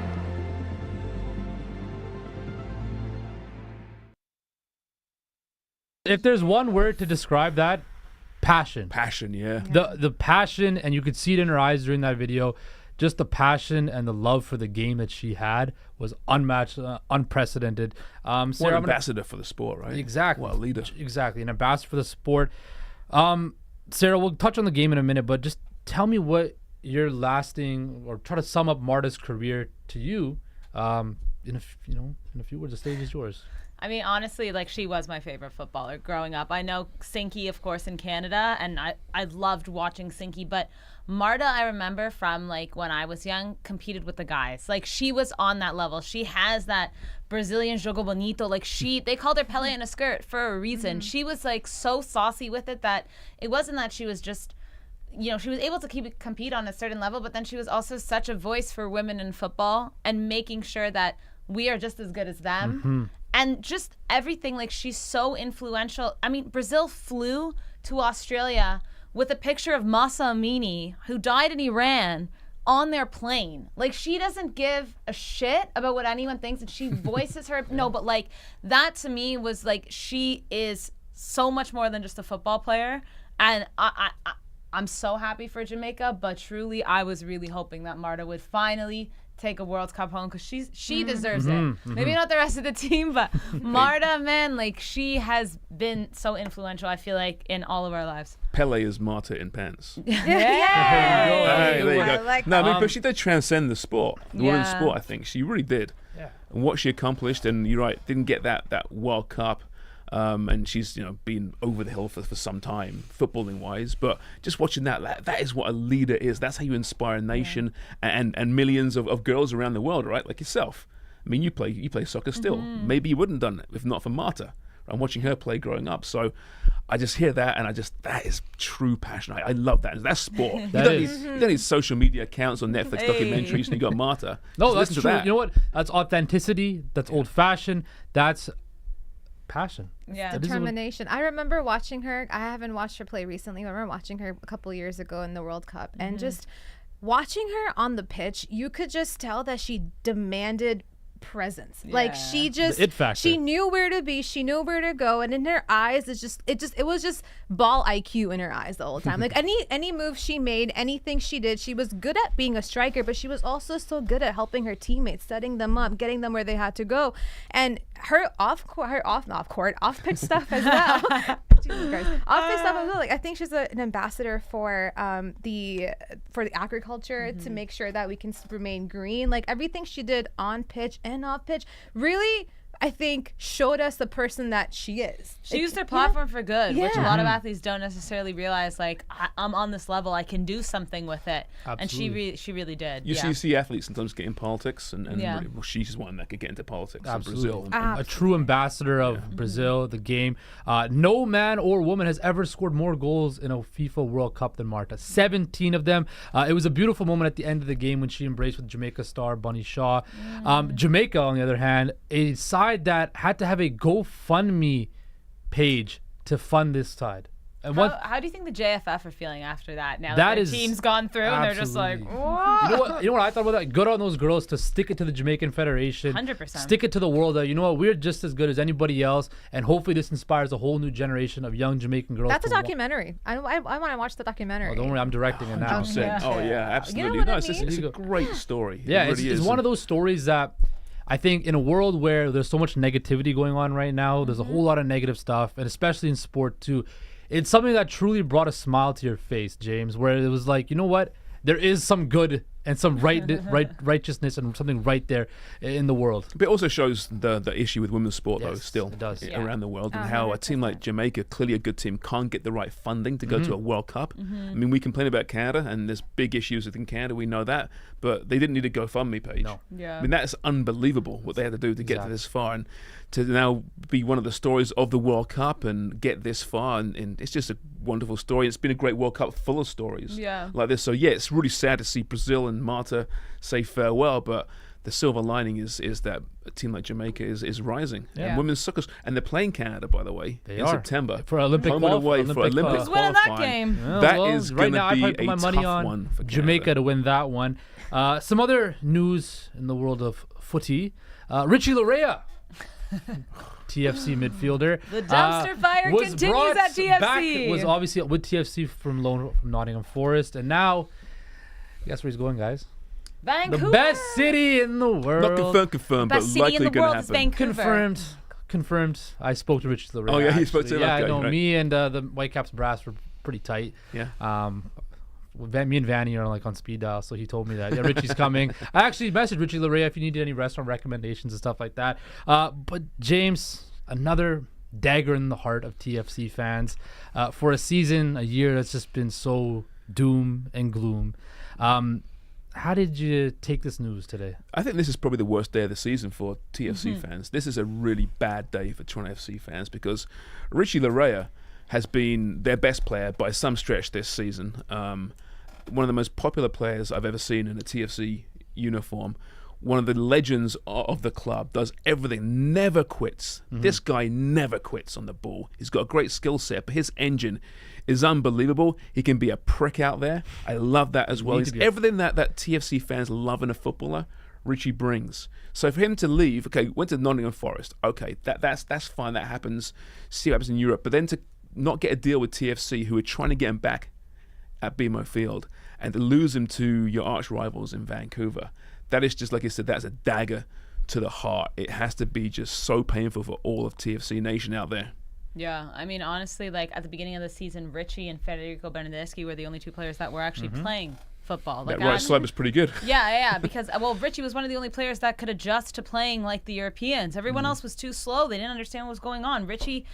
If there's one word to describe that, passion. Passion, yeah. The passion, and you could see it in her eyes during that video. Just the passion and the love for the game that she had was unmatched, unprecedented. Sarah, What an ambassador for the sport, right? Exactly. What a leader. Exactly, an ambassador for the sport. Sarah, we'll touch on the game in a minute, but just tell me what your lasting, or try to sum up Marta's career to you. In a few words, the stage is yours. I mean, honestly, like, she was my favorite footballer growing up. I know Sinky, of course, in Canada, and I loved watching Sinky, but Marta, I remember from, like, when I was young, competed with the guys. Like, she was on that level. She has that Brazilian jogo bonito. Like, they called her Pele in a skirt for a reason. She was, like, so saucy with it that it wasn't that she was just, she was able to compete on a certain level, but then she was also such a voice for women in football and making sure that we are just as good as them. Mm-hmm. And just everything, like, she's so influential. I mean, Brazil flew to Australia with a picture of Massa Amini, who died in Iran, on their plane. Like, she doesn't give a shit about what anyone thinks, and she voices her. No, but, like, that to me was, like, she is so much more than just a football player. And I'm so happy for Jamaica, but truly, I was really hoping that Marta would finally take a World Cup home because she deserves it. Maybe not the rest of the team, but Marta, man, like she has been so influential, I feel like, in all of our lives. Pele is Marta in pants. Yeah. Hey, there you go. like No, but she did transcend the sport, the women's Yeah. sport. I think she really did. Yeah. And what she accomplished, and you're right, didn't get that World Cup. And she's been over the hill for some time, footballing wise. But just watching that is what a leader is. That's how you inspire a nation and millions of girls around the world, right? Like yourself. I mean, you play soccer still. Maybe you wouldn't have done it if not for Marta. I'm watching her play growing up, so I just hear that, and that is true passion. I love that. That's sport. You don't need social media accounts or Netflix documentaries, and you got Marta. No, Just that's listen to true. that. You know what? That's authenticity. That's old fashioned. That's passion. Yeah. That is what- Determination. I remember watching her. I haven't watched her play recently. I remember watching her a couple of years ago in the World Cup, and just watching her on the pitch, you could just tell that she demanded presence. Like she just The it factor. she knew where to be, she knew where to go, and in her eyes it was just ball IQ in her eyes the whole time. Like any move she made, anything she did, she was good at being a striker, but she was also so good at helping her teammates, setting them up, getting them where they had to go. And her off pitch stuff as well. Jesus Christ. Off pitch stuff as well. Like I think she's an ambassador for the agriculture to make sure that we can remain green. Like everything she did on pitch and off pitch really, I think, showed us the person that she is. She used her platform for good, which a Yeah. lot of athletes don't necessarily realize. Like, I'm on this level, I can do something with it. Absolutely. And she really did. You see athletes sometimes get in politics, and Yeah. really, well, she's one that could get into politics Absolutely. in Brazil. A true ambassador of Brazil, the game. No man or woman has ever scored more goals in a FIFA World Cup than Marta. 17 of them. It was a beautiful moment at the end of the game when she embraced with Jamaica star Bunny Shaw. Jamaica, on the other hand, a side that had to have a GoFundMe page to fund this side. And How do you think the JFF are feeling after that? Now That that is their team's gone through, and they're just like, absolutely. what? You know what I thought about that? Good on those girls to stick it to the Jamaican Federation. 100%. Stick it to the world that, you know what, we're just as good as anybody else, and hopefully this inspires a whole new generation of young Jamaican girls. That's a to wa- documentary. I want to watch the documentary. Oh, don't worry, I'm directing it now. 100%. Oh yeah, absolutely. what No, I it's mean? a great story. Yeah, it really it's is. one of those stories that I think in a world where there's so much negativity going on right now, there's a whole lot of negative stuff, and especially in sport too, it's something that truly brought a smile to your face, James, where it was like, you know what? There is some good and some righteousness and something right there in the world. But it also shows the issue with women's sport, though, Yes, still it does. around the world, and how a team like Jamaica, clearly a good team, can't get the right funding to go to a World Cup. I mean, we complain about Canada, and there's big issues within Canada, we know that, but they didn't need a GoFundMe page. No. Yeah. I mean, that's unbelievable what they had to do to get to Exactly. this far, and to now be one of the stories of the World Cup and get this far, and it's just a wonderful story. It's been a great World Cup full of stories like this. So yeah, it's really sad to see Brazil and Marta say farewell, but the silver lining is that a team like Jamaica is rising. Yeah. And women's soccer, and they're playing Canada, by the way, They in are. September For Olympic home and away for Olympic, Olympic Who's winning that qualifying. game? Yeah, That well, is right going now, I to probably be put a my money tough on one for Jamaica Canada. to win that one. Some other news in the world of footy. Richie Laryea, TFC midfielder. The dumpster fire was continues brought at TFC. Back, was obviously with TFC from loan from Nottingham Forest, and now, guess where he's going, guys? Vancouver. The best city in the world. Not confirmed, but Best city in likely the going to world is happen. Vancouver. Confirmed. I spoke to Richie Laryea. Oh, yeah, you spoke to actually. him? Yeah, Okay, no, right. me and the Whitecaps brass were pretty tight. Yeah. Me and Vanny are like on speed dial, so he told me that Richie's coming. I actually messaged Richie Laryea if you needed any restaurant recommendations and stuff like that. But James, another dagger in the heart of TFC fans for a season, a year that's just been so doom and gloom. How did you take this news today? I think this is probably the worst day of the season for TFC Mm-hmm. fans. This is a really bad day for Toronto FC fans because Richie Laryea has been their best player by some stretch this season. One of the most popular players I've ever seen in a TFC uniform. One of the legends of the club, does everything, never quits. This guy never quits on the ball. He's got a great skill set, but his engine is unbelievable. He can be a prick out there. I love that as well. need to He's be a- everything that TFC fans love in a footballer. Richie brings. So for him to leave, okay, went to Nottingham Forest. Okay, that's fine. That happens. See what happens in Europe. But then to not get a deal with TFC, who are trying to get him back at BMO Field, and to lose him to your arch rivals in Vancouver, that is just, like I said, that's a dagger to the heart. It has to be just so painful for all of TFC Nation out there. Yeah, I mean, honestly, like at the beginning of the season, Richie and Federico Bernardeschi were the only two players that were actually playing football. Like, That right side was pretty good. Yeah, because Richie was one of the only players that could adjust to playing like the Europeans. Everyone else was too slow. They didn't understand what was going on. Richie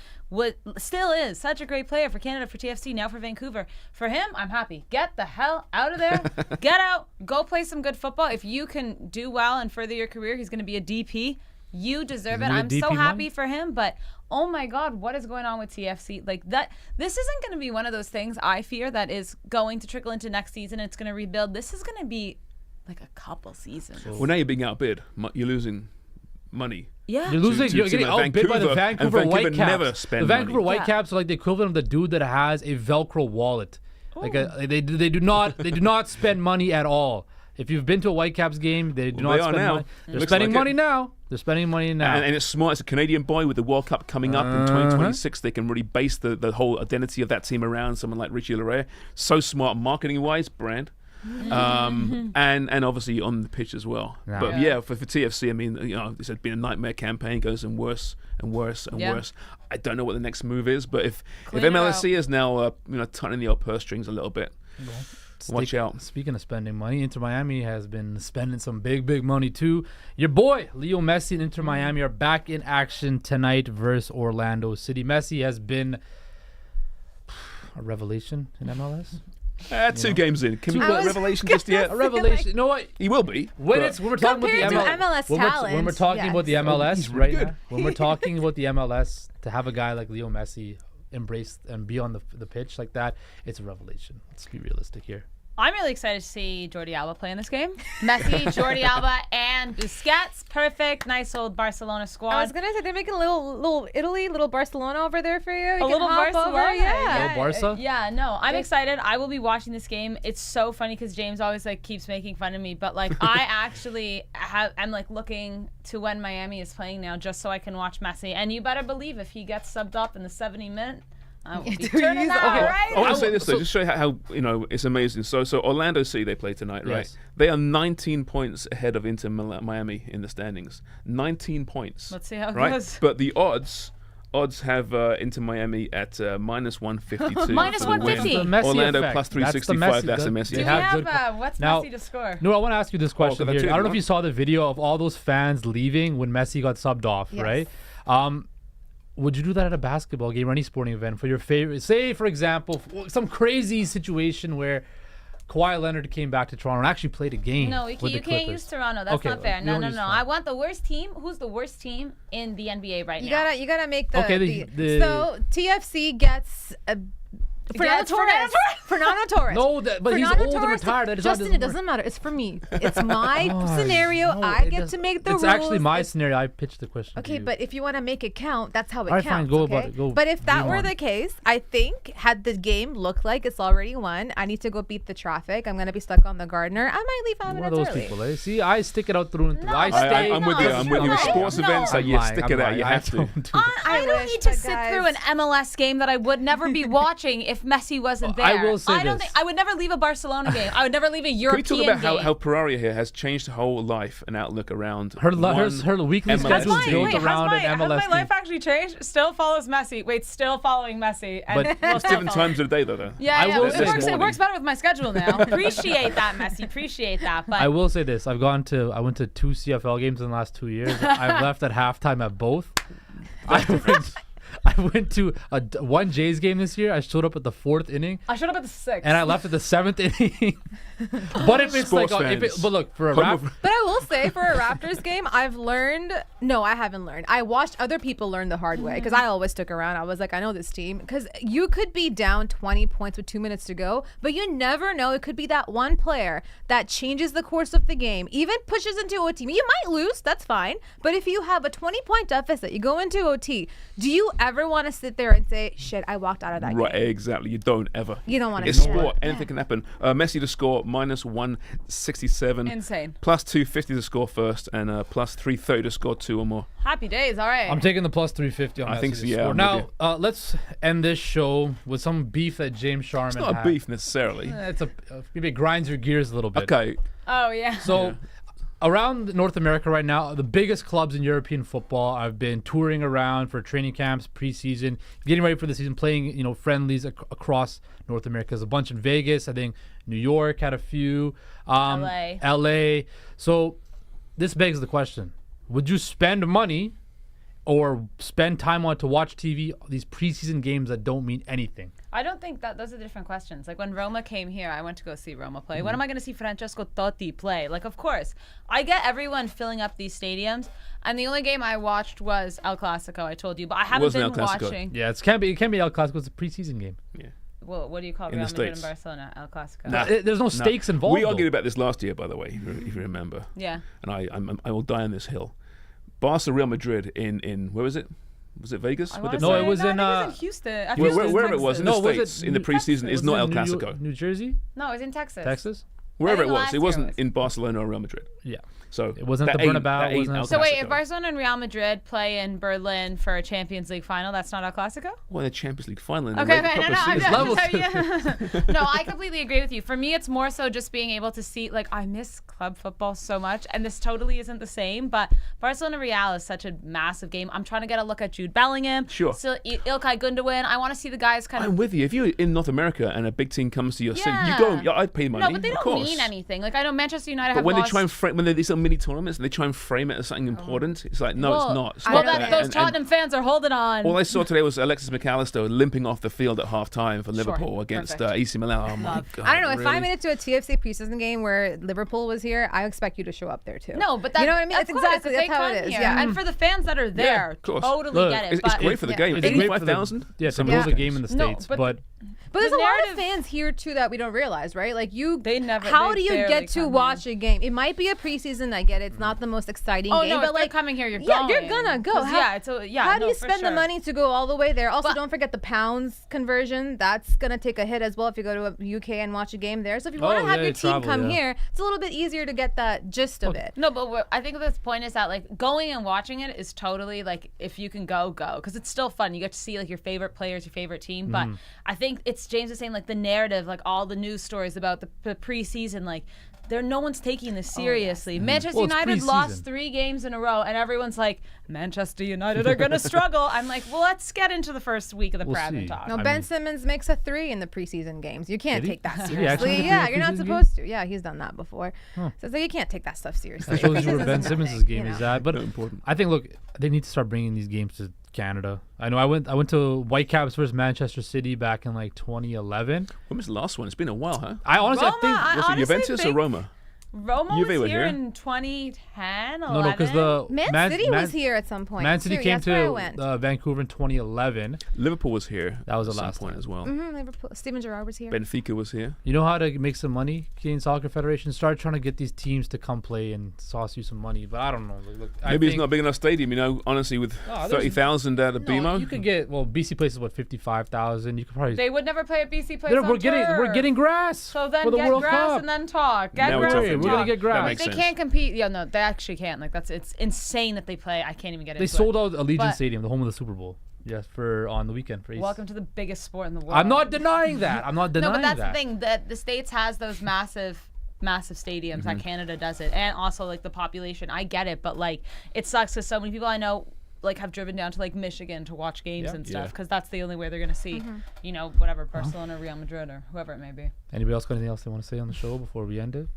still is such a great player for Canada, for TFC, now for Vancouver. For him, I'm happy. Get the hell out of there. Get out. Go play some good football. If you can do well and further your career, he's going to be a DP. You deserve it. I'm so happy for him, but oh my God, what is going on with TFC? Like that, this isn't going to be one of those things, I fear, that is going to trickle into next season. It's going to rebuild. This is going to be like a couple seasons. Well, now you're being outbid. You're losing money. Yeah. You're getting outbid by the Vancouver Whitecaps. Whitecaps. Spend the Vancouver money. Whitecaps are like the equivalent of the dude that has a Velcro wallet. Like they do not spend money at all. If you've been to a Whitecaps game, they do not spend money. They're spending money now. They're spending money now. And it's smart. It's a Canadian boy with the World Cup coming up in 2026. They can really base the whole identity of that team around someone like Richie Laryea. So smart marketing-wise, brand. And obviously on the pitch as well. Yeah. But yeah, for TFC, I mean, it's been a nightmare campaign, goes and worse and worse and worse. I don't know what the next move is, but if MLSE is now tightening the old purse strings a little bit, watch out. Speaking of spending money, Inter Miami has been spending some big money too. Your boy Leo Messi and Inter Miami are back in action tonight versus Orlando City. Messi has been a revelation in MLS. 2 games in. Can we put a revelation just yet? A revelation. You know what? He will be. When we're talking about the Compared to MLS when we're talking about the MLS right now, when we're talking about the MLS, to have a guy like Leo Messi embrace and be on the pitch like that, it's a revelation. Let's be realistic here. I'm really excited to see Jordi Alba play in this game. Messi, Jordi Alba, and Busquets. Perfect. Nice old Barcelona squad. I was going to say, they're making a little Italy, little Barcelona over there for you. You a little Barcelona? Yeah. Little Barca? Yeah, no, I'm excited. I will be watching this game. It's so funny because James always keeps making fun of me, but I actually I'm looking to when Miami is playing now just so I can watch Messi. And you better believe if he gets subbed up in the 70 minute, I will be turning out, right? I want to say this though, just show you how it's amazing. So Orlando City, they play tonight, right? Yes. They are 19 points ahead of Inter Miami in the standings. 19 points. Let's see how it right? goes. But the odds have Inter Miami at minus 152. Minus for the win. 150. Messi Orlando effect. plus 365. That's the Messi. Do we effect. have what's Messi to score? No, I want to ask you this question that's here. it, I don't know huh? if you saw the video of all those fans leaving when Messi got subbed off, Yes. right? Would you do that at a basketball game or any sporting event for your favorite? Say, for example, some crazy situation where Kawhi Leonard came back to Toronto and actually played a game. No, with you the can't Clippers. use Toronto. That's Okay, not fair. we No. don't use Toronto. I want the worst team. Who's the worst team in the NBA right now? You gotta make the. Okay, so TFC gets Fernando Torres. No, but he's Fernando old and Torres. retired. That Justin, it doesn't matter. It's for me. It's my scenario. No, I it get to doesn't- make the It's rules. actually my scenario. I pitched the question. Okay, to you. but if you want to make it count, that's how it All right, counts. fine, go okay? about it. Go But if that game were on. the case, I think had the game looked like it's already won, I need to go beat the traffic. I'm gonna be stuck on the Gardner. I might leave 5 One of minutes those early. people, eh? See, I stick it out through and through. No, I but stay. I'm with you. No, I'm with you. With no, sports no. events, I'm you lying, stick I'm it out. lying. You I have to. don't do that. I don't wish, need to but sit guys- through an MLS game that I would never be watching if Messi wasn't there. I will say don't this. think I would never leave a Barcelona game. I would never leave a Can we European talk about game. how Pereira here has changed her whole life and outlook around Her one weekly MLS schedule is team? built around an MLS has my life team. actually changed? Still follows Messi. Wait, still following Messi. And But we'll It's still different follow. times of the day, though. Yeah, I will it say works. this It works better with my schedule now. Appreciate that, Messi. Appreciate that. But I will say this: I went to 2 CFL games in the last 2 years. I've left at halftime at both. I went to one Jays game this year. I showed up at the 4th inning, I showed up at the 6th. and I left at the 7th inning. But if it's Sports but look, for a Home rap, of- But I will say, for a Raptors game, I've learned. No, I haven't learned. I watched other people learn the hard way because I always stuck around. I was like, I know this team. Because you could be down 20 points with 2 minutes to go, but you never know. It could be that one player that changes the course of the game, even pushes into OT. You might lose, that's fine. But if you have a 20-point deficit, you go into OT. Do you ever want to sit there and say, shit, I walked out of that Right, game. exactly. You don't ever. You don't want to It's do sport. that. Anything can happen. Messi to score -167. Insane. Plus 250 to score first, and plus 330 to score 2 or more. Happy days. All right. I'm taking the plus 350 on I Messi think to so, yeah, score. I'm Now, with let's end this show with some beef that James Sharman It's not had. a beef necessarily. It's maybe it grinds your gears a little bit. Okay. oh yeah. So, around North America right now, the biggest clubs in European football, I've been touring around for training camps, preseason, getting ready for the season, playing friendlies across North America. There's a bunch in Vegas. I think New York had a few. LA. So, this begs the question: would you spend money or spend time on it to watch TV, these preseason games that don't mean anything? I don't think that those are different questions. Like when Roma came here, I went to go see Roma play. Mm-hmm. When am I going to see Francesco Totti play? Like, of course, I get everyone filling up these stadiums. And the only game I watched was El Clasico. I told you, but I haven't Wasn't been El Clasico. watching. Yeah, it can't be El Clasico. It's a preseason game. Yeah. Well, what do you call In Real the Madrid and States. Barcelona? El Clasico. Nah. There's no stakes involved. We argued though. about this last year, by the way, if you remember. Yeah. And I will die on this hill. Barca Real Madrid in where was it? Was it Vegas? I Where wanna they No, play? it was say- in, I think it was in Houston. I think Where- it was in wherever it was, in Texas. the was States, it in the New- preseason, was is not it El New Clasico. New Jersey, No, it was in Texas. Texas. Wherever I it think was, last it year wasn't was. in Barcelona or Real Madrid. Yeah. So It wasn't that at the ain't- Bernabeu, that it ain't wasn't El at So wait, Clasico. if Barcelona and Real Madrid play in Berlin for a Champions League final, that's not El Clasico? Well, the Champions League final. In Okay, the okay, no, proper no, season. levels. No, I completely agree with you. For me, it's more so just being able to see, like, I miss club football so much, and this totally isn't the same, but Barcelona Real is such a massive game. I'm trying to get a look at Jude Bellingham. Sure. Still, Ilkay Gundogan. I want to see the guys kind I'm of... with you. If you're in North America and a big team comes to your city, you Yeah. go. Yeah, I'd pay money. No, but they of don't course. mean anything. Like, I know Manchester United But have when lost... they try and frame, when these are mini tournaments and they try and frame it as something important, it's like, no, Well, it's not. It's Well, not that, that. those And- Tottenham fans are holding on. all I saw today was Alexis McAllister limping off the field at half-time for Liverpool against perfect. AC Milan. Oh, my Love. God. I don't know. If really? I made it to a TFC preseason game where Liverpool was here, I expect you to show up there too. No, but that, you know what I mean? Of That's course, exactly if they that's how come it is. here. Yeah. And for the fans that are there, of course. totally Look, get it. It's but great for the game. It's great for the- 85,000? Yeah, to Something build a like game in the No, States, but- but But there's The a lot of narrative- fans here too that we don't realize, right? Like They never- How they do you barely get to come watch a game? It might be a preseason. I get it. It's not the most exciting Oh game, no! but If like they're coming here, you're yeah, going. you're gonna go. 'Cause, How, yeah, it's a, yeah. how do no, you for spend the sure. money to go all the way there? Also, But- don't forget the pounds conversion. That's gonna take a hit as well if you go to a UK and watch a game there. So if you want to Oh, have yeah, your team travel, come yeah. here, it's a little bit easier to get that gist of it. No, but I think the point is that like going and watching it is totally like if you can go because it's still fun. You get to see like your favorite players, your favorite team. But I think it's James is saying like the narrative, like all the news stories about the preseason, like no one's taking this seriously. Manchester Well, it's United preseason. lost 3 games in a row, and everyone's like, Manchester United are gonna struggle. I'm like, well, let's get into the first week of the We'll Prem see. and talk. No, I Ben mean- Simmons makes a 3 in the preseason games. You can't Did he? take that Did he actually seriously. make a 3 Yeah, in you're not preseason supposed to. Yeah, he's done that before. So you can't take that stuff seriously. that shows This you where is Ben nothing, Simmons' game you is know? at. But Not important. I think, look, they need to start bringing these games to Canada. I know I went to Whitecaps versus Manchester City back in like 2011. When was the last one? It's been a while, huh? I honestly Roma, think I Was it honestly Juventus or think Roma? Roma Juve was were here here. in 2010, 11. no, because the Man City was here at some point. Man City too. came That's where I to went. Vancouver in 2011. Liverpool was here. That was at the some last point time. as well. Liverpool. Steven Gerrard was here. Benfica was here. You know how to make some money? Canadian Soccer Federation start trying to get these teams to come play and sauce you some money. But I don't know. Look, Maybe it's not a big enough stadium, you know. Honestly, with No, there's- 30,000 at the BMO, You could get BC places 55,000. You could probably. They would never play at BC Place We're on we're turf. getting grass. So then for the get World grass Cup. and then talk. Get Now we're grass talking. and We're talk. gonna get grass. That Like, makes they sense. can't compete. Yeah, no, they actually can't. Like it's insane that they play. I can't even get They into sold it. out Allegiant But- Stadium, the home of the Super Bowl. Yes, for on the weekend for Ace. Welcome to the biggest sport in the world. I'm not denying that. I'm not No, denying but that's that. the thing. That the States has those massive stadiums. That Canada does it, and also like the population. I get it, but like it sucks because so many people I know like have driven down to like Michigan to watch games Yeah. and stuff Yeah. because that's the only way they're gonna see, you know, whatever Barcelona, Real Madrid, or whoever it may be. Anybody else got anything else they want to say on the show before we end it?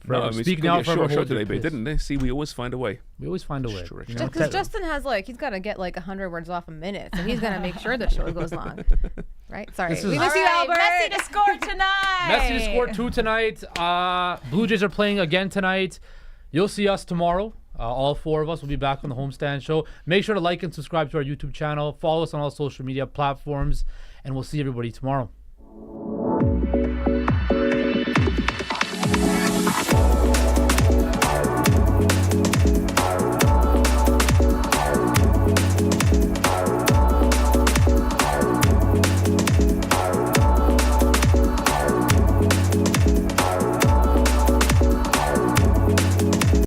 No, I mean, Speak it's now, gonna be a forever short show hold your today, but peace. didn't they? See, we always find a way. We always find a way. Stretch you it know? out. Because Justin has he's got to get like 100 words off a minute, so he's gonna make sure the show goes long. Right? Sorry, This we is- miss you, All right, Albert. Messi to score tonight. Messi to score 2 tonight. Blue Jays are playing again tonight. You'll see us tomorrow. All 4 of us will be back on the Homestand Show. Make sure to like and subscribe to our YouTube channel. Follow us on all social media platforms, and we'll see everybody tomorrow.